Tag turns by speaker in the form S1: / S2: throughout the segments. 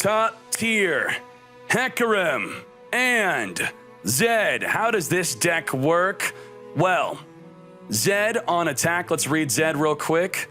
S1: top tier, Hecarim and Zed. How does this deck work? Well, Zed on attack, let's read Zed real quick.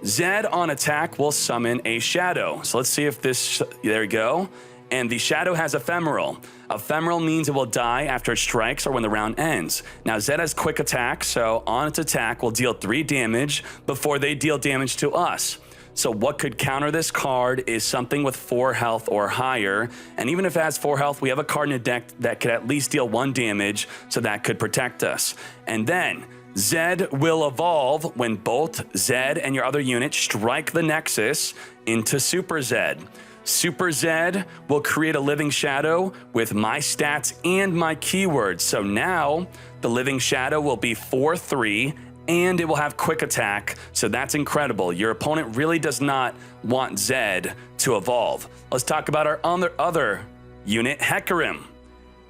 S1: Zed on attack will summon a shadow. So let's see if this, there we go. And the shadow has ephemeral. Ephemeral means it will die after it strikes or when the round ends. Now Zed has quick attack, so on its attack will deal 3 damage before they deal damage to us. So what could counter this card is something with 4 health or higher. And even if it has 4 health, we have a card in the deck that could at least deal 1 damage, so that could protect us. And then Zed will evolve when both Zed and your other unit strike the Nexus into Super Zed. Super Zed will create a living shadow with my stats and my keywords. So now the living shadow will be 4/3 and it will have quick attack. So that's incredible. Your opponent really does not want Zed to evolve. Let's talk about our other unit, Hecarim.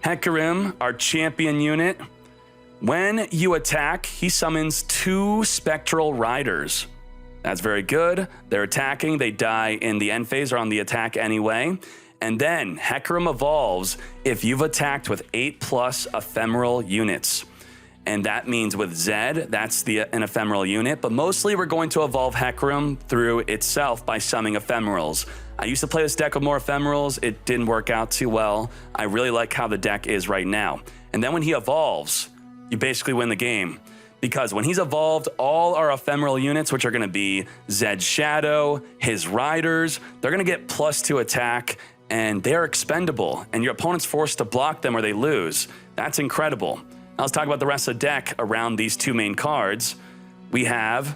S1: Hecarim, our champion unit. When you attack, he summons 2 Spectral Riders. That's very good. They're attacking, they die in the end phase or on the attack anyway. And then Hecarim evolves if you've attacked with 8+ ephemeral units. And that means with Zed, that's an ephemeral unit, but mostly we're going to evolve Hecarim through itself by summoning ephemerals. I used to play this deck with more ephemerals. It didn't work out too well. I really like how the deck is right now. And then when he evolves, you basically win the game. Because when he's evolved, all our ephemeral units, which are going to be Zed's Shadow, his Riders, they're going to get +2 attack, and they're expendable, and your opponent's forced to block them or they lose. That's incredible. Now let's talk about the rest of the deck around these 2 main cards. We have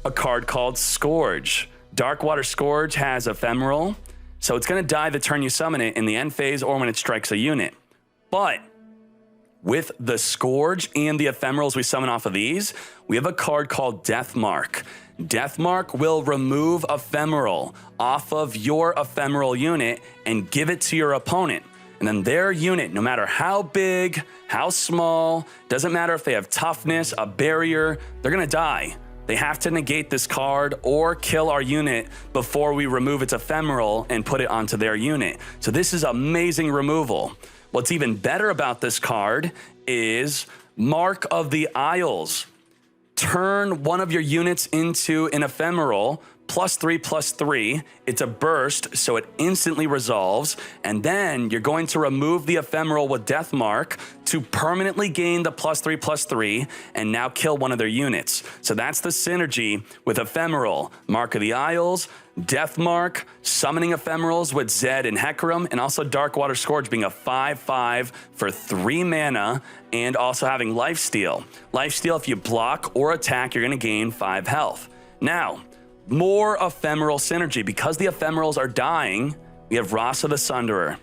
S1: a card called Scourge. Darkwater Scourge has ephemeral, so it's going to die the turn you summon it in the end phase or when it strikes a unit. But with the Scourge and the ephemerals we summon off of these, we have a card called Deathmark. Deathmark will remove ephemeral off of your ephemeral unit and give it to your opponent. And then their unit, no matter how big, how small, doesn't matter if they have toughness, a barrier, they're gonna die. They have to negate this card or kill our unit before we remove its ephemeral and put it onto their unit. So this is amazing removal. What's even better about this card is Mark of the Isles. Turn one of your units into an ephemeral, +3/+3. It's a burst, so it instantly resolves. And then you're going to remove the ephemeral with Deathmark to permanently gain the +3/+3 and now kill one of their units. So that's the synergy with ephemeral, Mark of the Isles, Deathmark, summoning ephemerals with Zed and Hecarim, and also Darkwater Scourge being a 5/5 for 3 mana, and also having Lifesteal. Lifesteal, if you block or attack, you're gonna gain 5 health. Now, more ephemeral synergy. Because the ephemerals are dying, we have Raza the Sunderer.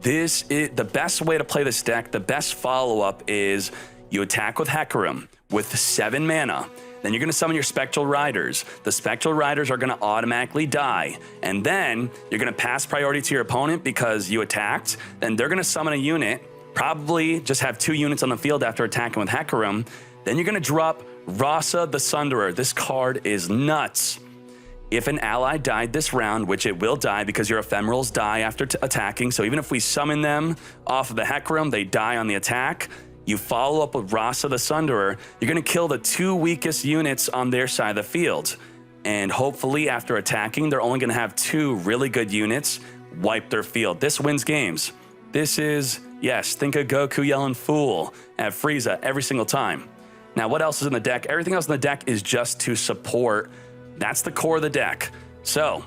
S1: This is the best way to play this deck. The best follow-up is you attack with Hecarim with 7 mana. Then you're going to summon your Spectral Riders. The Spectral Riders are going to automatically die. And then you're going to pass priority to your opponent because you attacked. Then they're going to summon a unit, probably just have 2 units on the field after attacking with Hecarim. Then you're going to drop Raza the Sunderer. This card is nuts. If an ally died this round, which it will die because your ephemerals die after attacking, so even if we summon them off of the Hecarim, they die on the attack, you follow up with Raza the Sunderer, you're going to kill the 2 weakest units on their side of the field. And hopefully after attacking, they're only going to have 2 really good units wipe their field. This wins games. This is, yes, think of Goku yelling fool at Frieza every single time. Now, what else is in the deck? Everything else in the deck is just to support. That's the core of the deck. So,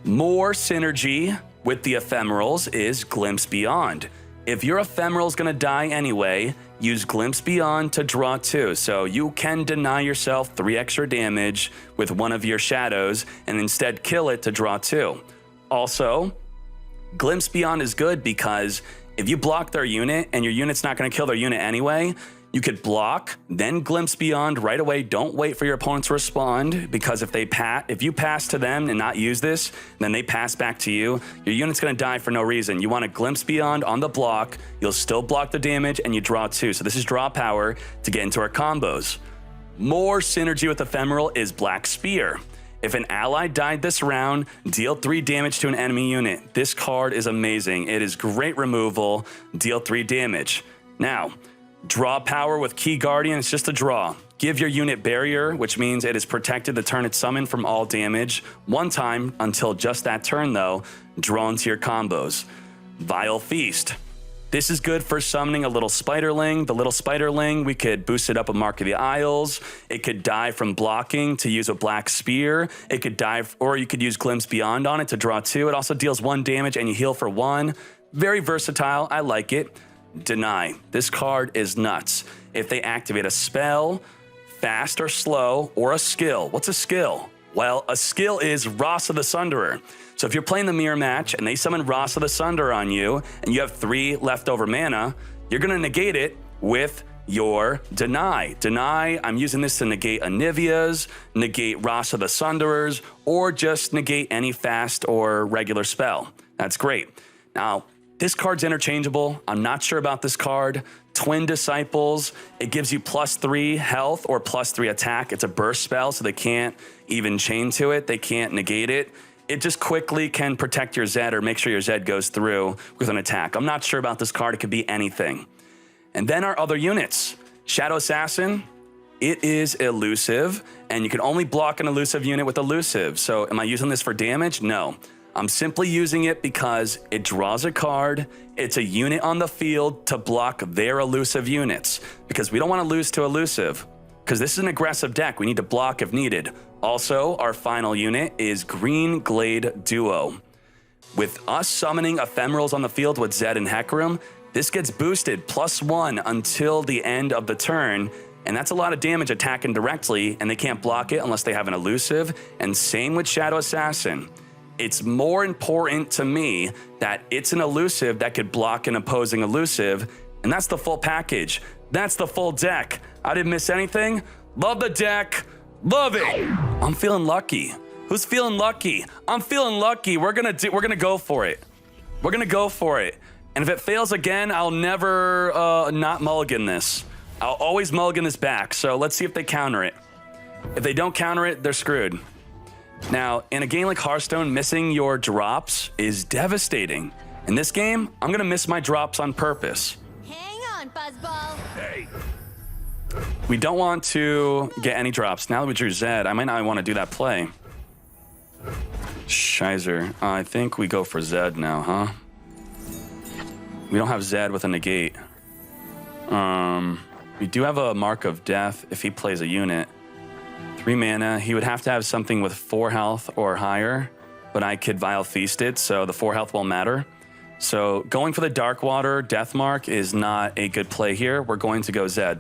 S1: more synergy with the ephemerals is Glimpse Beyond. If your ephemeral is going to die anyway, use Glimpse Beyond to draw 2. So you can deny yourself 3 extra damage with one of your shadows and instead kill it to draw 2. Also, Glimpse Beyond is good because if you block their unit and your unit's not going to kill their unit anyway, you could block, then Glimpse Beyond right away. Don't wait for your opponent to respond, because if you pass to them and not use this, then they pass back to you, your unit's gonna die for no reason. You want to Glimpse Beyond on the block, you'll still block the damage, and you draw 2. So this is draw power to get into our combos. More synergy with Ephemeral is Black Spear. If an ally died this round, deal 3 damage to an enemy unit. This card is amazing. It is great removal, deal 3 damage. Now, draw power with Key Guardian, it's just a draw. Give your unit barrier, which means it is protected the turn it's summoned from all damage. 1 time until just that turn though, draw into your combos. Vile Feast. This is good for summoning a little spiderling. The little spiderling, we could boost it up with Mark of the Isles. It could die from blocking to use a Black Spear. It could die, or you could use Glimpse Beyond on it to draw 2. It also deals 1 damage and you heal for 1. Very versatile, I like it. Deny. This card is nuts. If they activate a spell, fast or slow, or a skill. What's a skill? Well, a skill is Raza the Sunderer. So if you're playing the mirror match and they summon Raza the Sunderer on you and you have 3 leftover mana, you're gonna negate it with your Deny. Deny, I'm using this to negate Anivia's, negate Raza the Sunderers, or just negate any fast or regular spell. That's great. Now, this card's interchangeable. I'm not sure about this card. Twin Disciples, it gives you +3 health or +3 attack. It's a burst spell, so they can't even chain to it. They can't negate it. It just quickly can protect your Zed or make sure your Zed goes through with an attack. I'm not sure about this card. It could be anything. And then our other units. Shadow Assassin, it is elusive, and you can only block an elusive unit with elusive. So am I using this for damage? No. I'm simply using it because it draws a card. It's a unit on the field to block their elusive units because we don't want to lose to elusive because this is an aggressive deck. We need to block if needed. Also, our final unit is Green Glade Duo. With us summoning ephemerals on the field with Zed and Hecarim, this gets boosted +1 until the end of the turn, and that's a lot of damage attacking directly, and they can't block it unless they have an elusive, and same with Shadow Assassin. It's more important to me that it's an elusive that could block an opposing elusive, and that's the full package. That's the full deck. I didn't miss anything. Love the deck. Love it. I'm feeling lucky. Who's feeling lucky? I'm feeling lucky. We're gonna go for it. We're gonna go for it. And if it fails again, I'll never not mulligan this. I'll always mulligan this back. So let's see if they counter it. If they don't counter it, they're screwed. Now, in a game like Hearthstone, missing your drops is devastating. In this game, I'm gonna miss my drops on purpose.
S2: Hang on, Buzzball.
S1: Hey. We don't want to get any drops. Now that we drew Zed, I might not want to do that play. Shizer. I think we go for Zed now, huh? We don't have Zed with a negate. We do have a Mark of Death if he plays a unit. 3 mana. He would have to have something with 4 health or higher, but I could Vile Feast it, so the 4 health won't matter. So going for the Darkwater Deathmark is not a good play here. We're going to go Zed.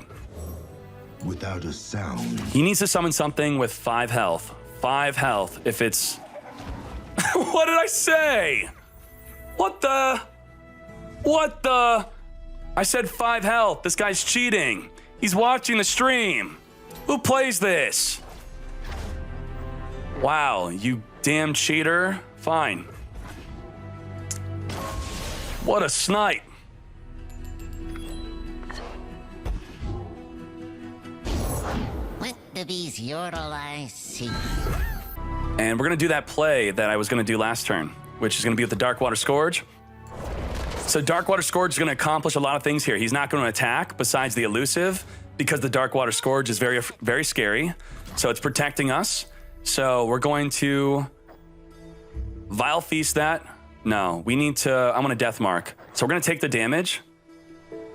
S3: Without a sound.
S1: He needs to summon something with 5 health. 5 health. If it's... What did I say? What the... I said 5 health. This guy's cheating. He's watching the stream. Who plays this? Wow, you damn cheater. Fine. What a snipe.
S4: What do these yodel eyes see?
S1: And we're gonna do that play that I was gonna do last turn, which is gonna be with the Darkwater Scourge. So Darkwater Scourge is gonna accomplish a lot of things here. He's not gonna attack besides the elusive because the Darkwater Scourge is very, very scary. So it's protecting us. So we're going to Vile Feast that. No, we need to, I'm gonna Death Mark. So we're gonna take the damage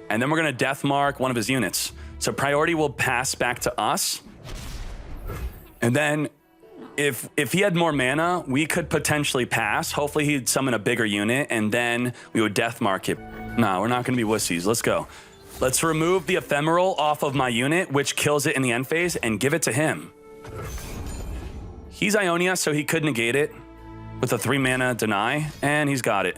S1: and then we're gonna Death Mark one of his units. So priority will pass back to us. And then if he had more mana, we could potentially pass. Hopefully he'd summon a bigger unit and then we would Death Mark it. No, we're not gonna be wussies. Let's go. Let's remove the ephemeral off of my unit, which kills it in the end phase, and give it to him. He's Ionia, so he could negate it with a 3 mana deny, and he's got it.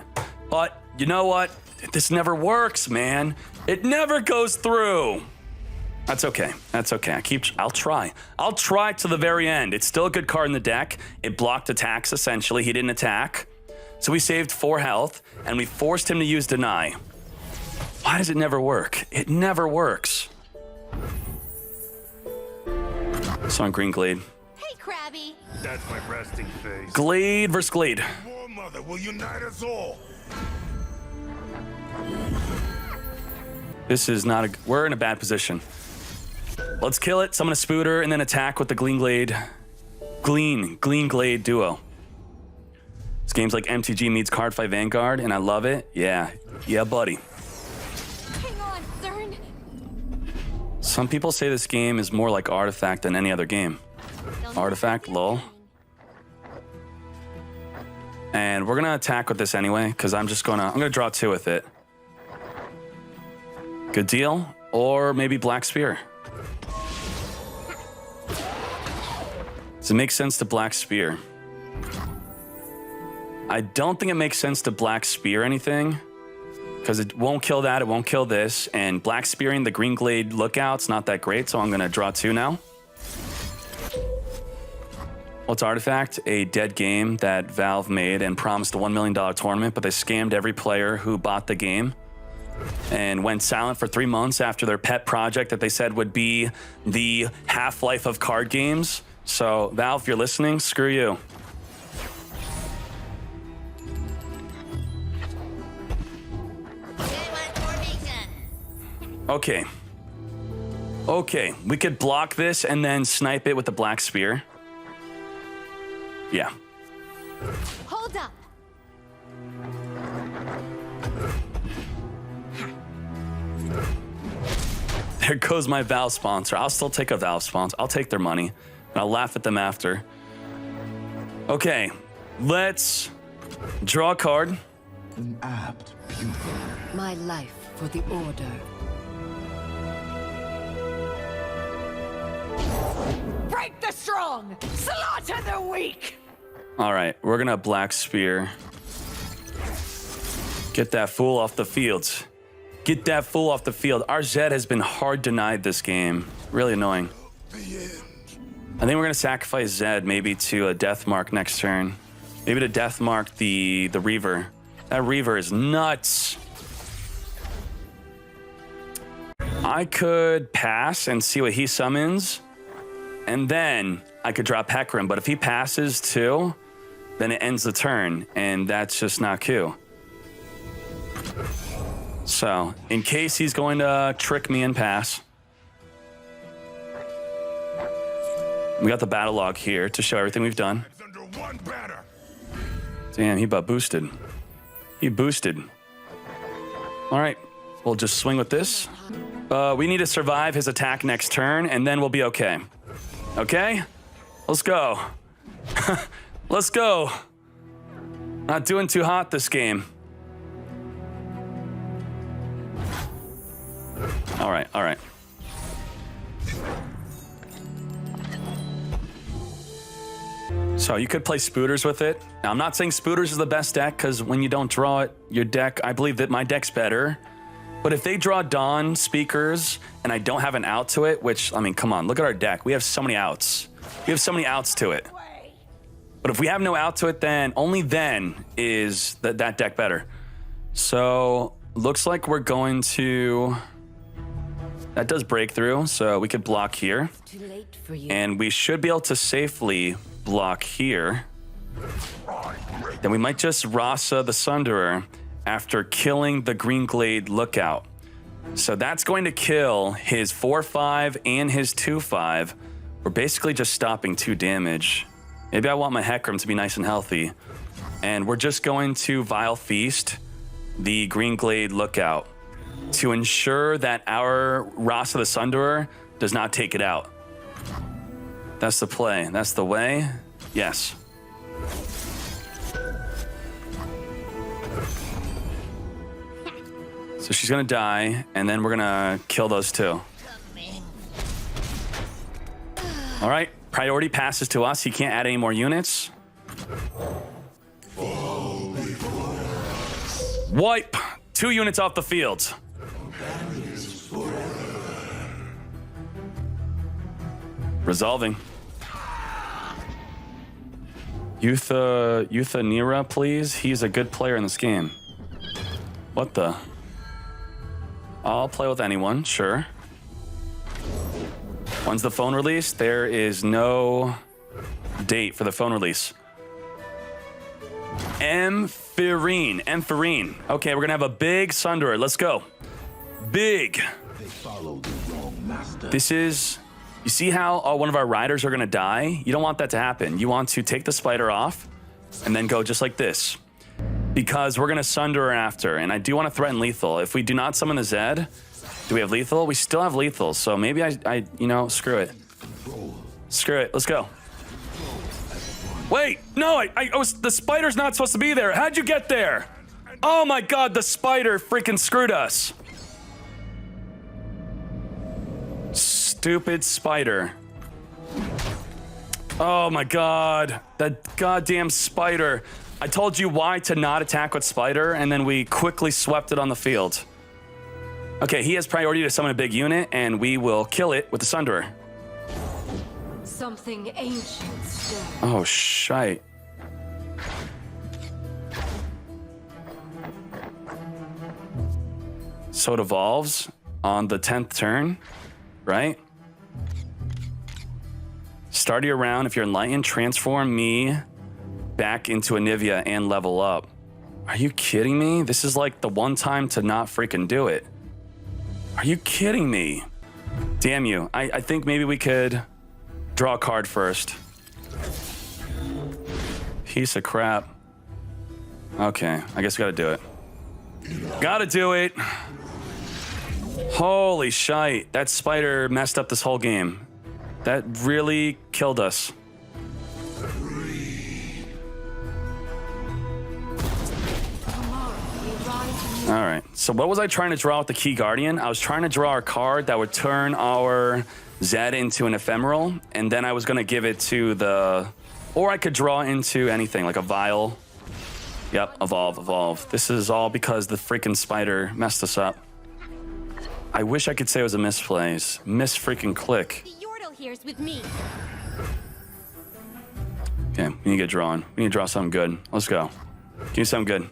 S1: But you know what? This never works, man. It never goes through. That's okay. That's okay. I'll try. I'll try to the very end. It's still a good card in the deck. It blocked attacks, essentially. He didn't attack. So we saved 4 health, and we forced him to use deny. Why does it never work? It never works. So on Green Glade.
S2: Hey, Krabby.
S3: That's my resting face.
S1: Glade versus Glade.
S3: War Mother will unite us all.
S1: This is not a... We're in a bad position. Let's kill it, summon a Spooter, and then attack with the Glean Glade. Glean Glade duo. This game's like MTG meets Card Fight Vanguard, and I love it. Yeah, buddy.
S2: Hang on, Cern.
S1: Some people say this game is more like Artifact than any other game. Artifact, lol. And we're gonna attack with this anyway, because I'm gonna draw 2 with it. Good deal. Or maybe Black Spear. Does it make sense to Black Spear? I don't think it makes sense to Black Spear anything, because it won't kill that, it won't kill this, and Black Spearing the Green Glade Lookout's not that great, so I'm gonna draw 2 now. What's Artifact? A dead game that Valve made and promised a $1 million tournament, but they scammed every player who bought the game and went silent for 3 months after their pet project that they said would be the Half-Life of card games. So, Valve, if you're listening, screw you. Okay. Okay, we could block this and then snipe it with the Black Spear. Yeah.
S2: Hold up.
S1: There goes my Valve sponsor. I'll still take a Valve sponsor. I'll take their money, and I'll laugh at them after. Okay, let's draw a card.
S3: An apt pupil.
S5: My life for the Order. Break the strong! Slaughter the weak!
S1: All right, we're gonna Black Spear. Get that fool off the field. Get that fool off the field. Our Zed has been hard denied this game. Really annoying. I think we're gonna sacrifice Zed maybe to a Death Mark next turn. Maybe to Death Mark the Reaver. That Reaver is nuts. I could pass and see what he summons, and then I could drop Hecarim, but if he passes too, then it ends the turn, and that's just not cool. So, in case he's going to trick me and pass, we got the battle log here to show everything we've done. Damn, he butt boosted. He boosted. All right, we'll just swing with this. We need to survive his attack next turn, and then we'll be okay. Okay? Let's go. Let's go. Not doing too hot this game. All right, all right. So you could play Spooters with it. Now, I'm not saying Spooters is the best deck, because when you don't draw it, your deck, I believe that my deck's better. But if they draw Dawn Speakers and I don't have an out to it, which, I mean, come on, look at our deck. We have so many outs. We have so many outs to it. But if we have no out to it, then only then is that deck better. So looks like we're going to... That does breakthrough, so we could block here.
S5: Too late for you.
S1: And we should be able to safely block here. Then we might just Raza the Sunderer after killing the Green Glade Lookout. So that's going to kill his 4/5 and his 2/5. We're basically just stopping 2 damage. Maybe I want my Hecarim to be nice and healthy. And we're just going to Vile Feast the Green Glade Lookout to ensure that our Raza the Sunderer does not take it out. That's the play. That's the way. Yes. So she's gonna die, and then we're gonna kill those 2. All right, priority passes to us. He can't add any more units. Wipe. 2 units off the field. Resolving. Nira, please. He's a good player in this game. What the? I'll play with anyone, sure. When's the phone release? There is no date for the phone release. Ampherine. Okay, we're gonna have a big Sunderer. Let's go. Big.
S3: They follow the wrong master.
S1: This is, you see how one of our riders are gonna die? You don't want that to happen. You want to take the spider off and then go just like this. Because we're gonna Sunderer after, and I do want to threaten lethal. If we do not summon the Zed, do we have lethal? We still have lethal, so maybe I you know, screw it. Screw it, let's go. Wait, no, I was, the spider's not supposed to be there. How'd you get there? Oh my God, the spider freaking screwed us. Stupid spider. Oh my God, that goddamn spider. I told you why to not attack with spider, and then we quickly swept it on the field. Okay, he has priority to summon a big unit, and we will kill it with the Sunderer.
S5: Something ancient still.
S1: Oh, shite. So it evolves on the 10th turn, right? Start your round. If you're enlightened, transform me back into Anivia and level up. Are you kidding me? This is like the one time to not freaking do it. Are you kidding me? Damn you. I think maybe we could draw a card first. Piece of crap. Okay, I guess we gotta do it. Gotta do it. Holy shite. That spider messed up this whole game. That really killed us. All right, so what was I trying to draw with the Key Guardian? I was trying to draw a card that would turn our Zed into an ephemeral, and then I was gonna give it to the, or I could draw into anything, like a vial. Yep, evolve. This is all because the freaking spider messed us up. I wish I could say it was a misplays. Freaking click.
S2: The Yordle here's with me.
S1: Okay, we need to get drawing. We need to draw something good. Let's go. Give me something good.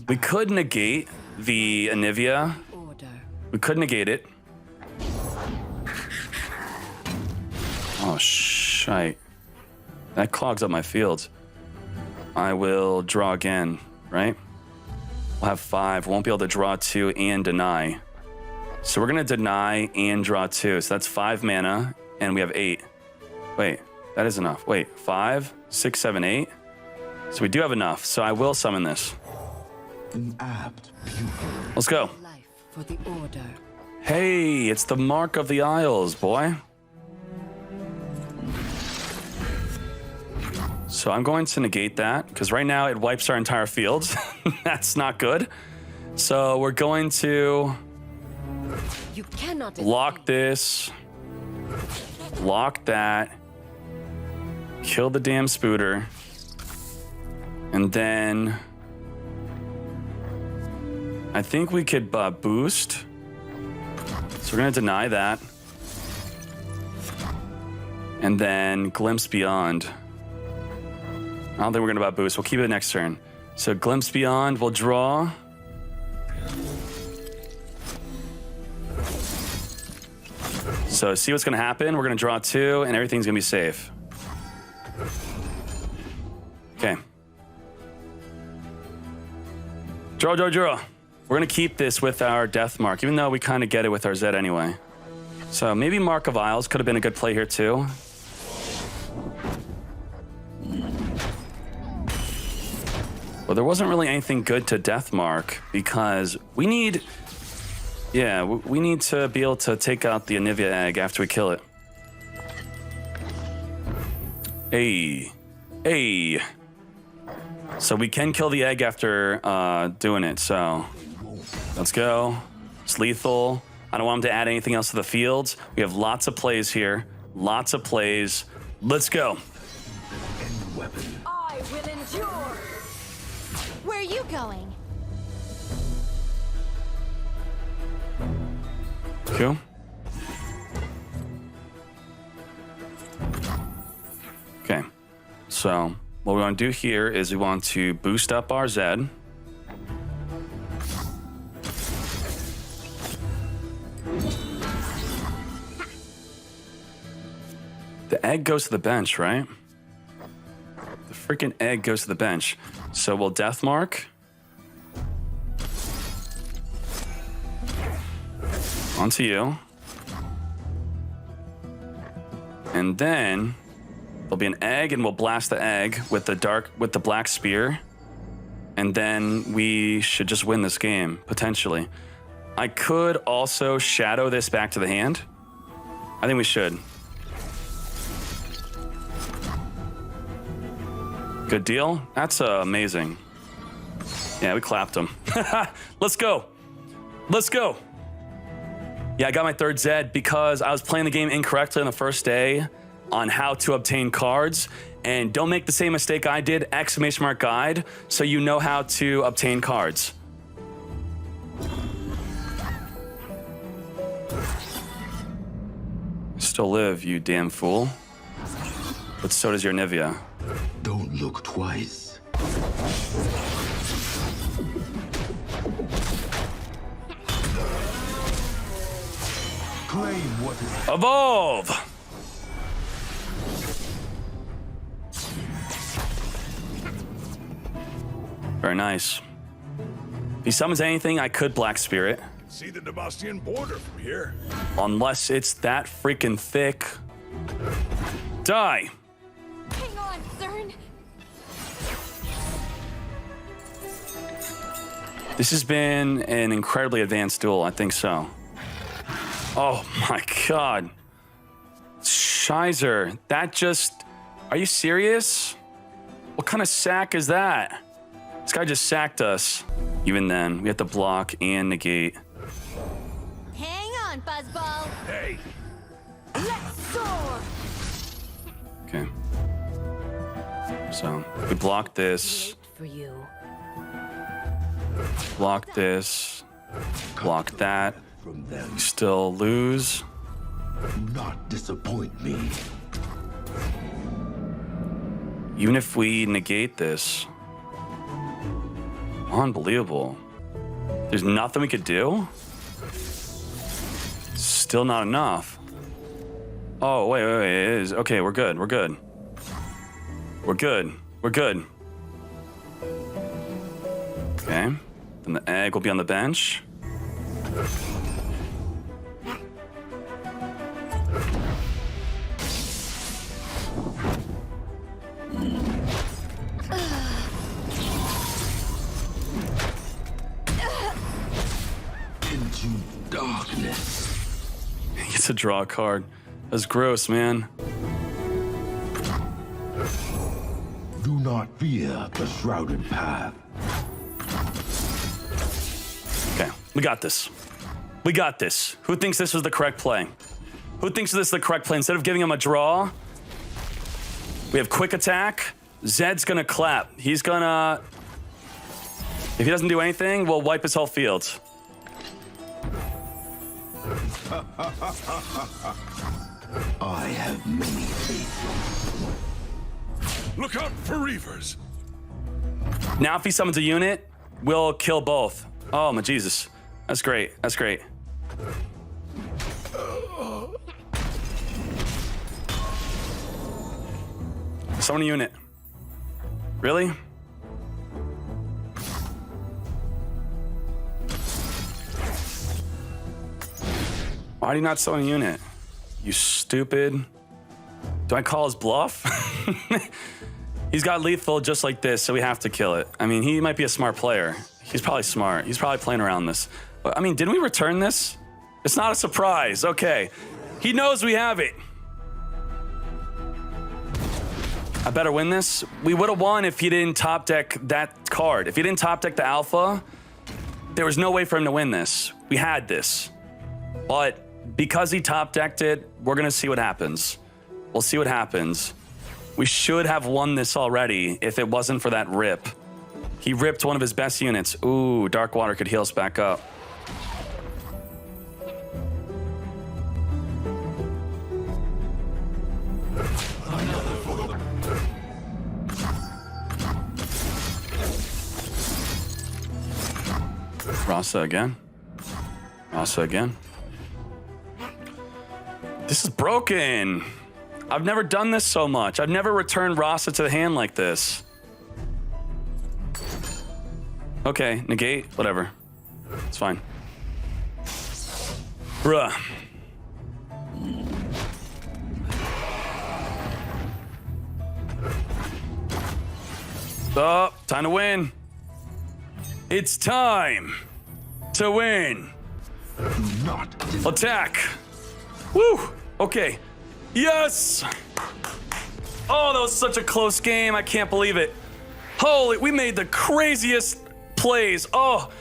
S1: We could negate the Anivia.
S5: Order.
S1: We could negate it. Oh, shite. That clogs up my field. I will draw again, right? We'll have 5. Won't be able to draw 2 and deny. So we're going to deny and draw 2. So that's 5 mana, and we have 8. Wait, that is enough. Wait, 5, 6, 7, 8. So we do have enough. So I will summon this.
S3: An apt pupil.
S1: Let's go.
S5: Life for the order.
S1: Hey, it's the Mark of the Isles, boy. So I'm going to negate that, because right now it wipes our entire field. That's not good. So we're going to
S5: You cannot
S1: lock this, lock that, kill the damn Spooter, and then I think we could boost. So we're gonna deny that. And then Glimpse Beyond. I don't think we're gonna boost. We'll keep it next turn. So Glimpse Beyond, we'll draw. So see what's gonna happen. We're gonna draw 2 and everything's gonna be safe. Okay. Draw. We're gonna keep this with our Death Mark, even though we kind of get it with our Zed anyway. So maybe Mark of Isles could have been a good play here too. Well, there wasn't really anything good to Death Mark because we need, we need to be able to take out the Anivia egg after we kill it. Hey. So we can kill the egg after doing it, so let's go. It's lethal. I don't want him to add anything else to the field. We have lots of plays here. Lots of plays. Let's go.
S5: I will endure.
S2: Where are you going?
S1: Cool. Okay. So what we want to do here is we want to boost up our Zed. The egg goes to the bench, right? freaking egg goes to the bench. So we'll Death Mark. Onto you. And then there'll be an egg, and we'll blast the egg with the black spear. And then we should just win this game, potentially. I could also shadow this back to the hand. I think we should. Good deal. That's amazing. Yeah, we clapped him. Let's go. Let's go. Yeah, I got my third Zed because I was playing the game incorrectly on the first day on how to obtain cards. And don't make the same mistake I did, exclamation mark guide, so you know how to obtain cards. Still live, you damn fool. But so does your Nivea.
S3: Don't look twice. Claim what is
S1: Evolve! Very nice. If he summons anything, I could Black Spirit.
S6: See the Demastian border from here.
S1: Unless it's that freaking thick. Die!
S2: Hang on, Cern.
S1: This has been an incredibly advanced duel, I think so. Oh my god. Shizer, that just... Are you serious? What kind of sack is that? This guy just sacked us. Even then, we have to block and negate.
S2: Hang on, Buzzball.
S6: Hey,
S2: Let's soar.
S1: Okay. So, we block this,
S2: For you.
S1: block this, block that.
S3: from them.
S1: Still lose.
S3: Do not disappoint me.
S1: Even if we negate this. Unbelievable. There's nothing we could do? Still not enough. Oh, wait, it is. Okay, we're good, we're good. We're good, we're good. Okay, then the egg will be on the bench.
S3: Into darkness.
S1: He gets to draw a card. That's gross, man.
S3: Do not fear the shrouded path.
S1: Okay, we got this. We got this. Who thinks this was the correct play? Who thinks this is the correct play? Instead of giving him a draw, we have quick attack. Zed's gonna clap. He's gonna... If he doesn't do anything, we'll wipe his whole field.
S3: I have many faithful.
S6: look out for reavers.
S1: Now if he summons a unit, we'll kill both. Oh my Jesus. That's great, that's great. Summon a unit. Really? Why do you not summon a unit? You stupid. Do I call his bluff? He's got lethal just like this, so we have to kill it. I mean, he might be a smart player. He's probably smart. He's probably playing around this. But I mean, didn't we return this? It's not a surprise. Okay. He knows we have it. I better win this. We would have won if he didn't top deck that card. If he didn't top deck the alpha, there was no way for him to win this. We had this. But because he top decked it, we're gonna see what happens. We'll see what happens. We should have won this already if it wasn't for that rip. He ripped one of his best units. Ooh, Dark Water could heal us back up. Raza again. Raza again. This is broken. I've never done this so much. I've never returned Raza to the hand like this. Okay, negate, whatever. It's fine. Bruh. Oh, time to win. It's time to win.
S3: Do not
S1: Attack. Woo! Okay. Yes! Oh, that was such a close game. I can't believe it. Holy, we made the craziest plays. Oh,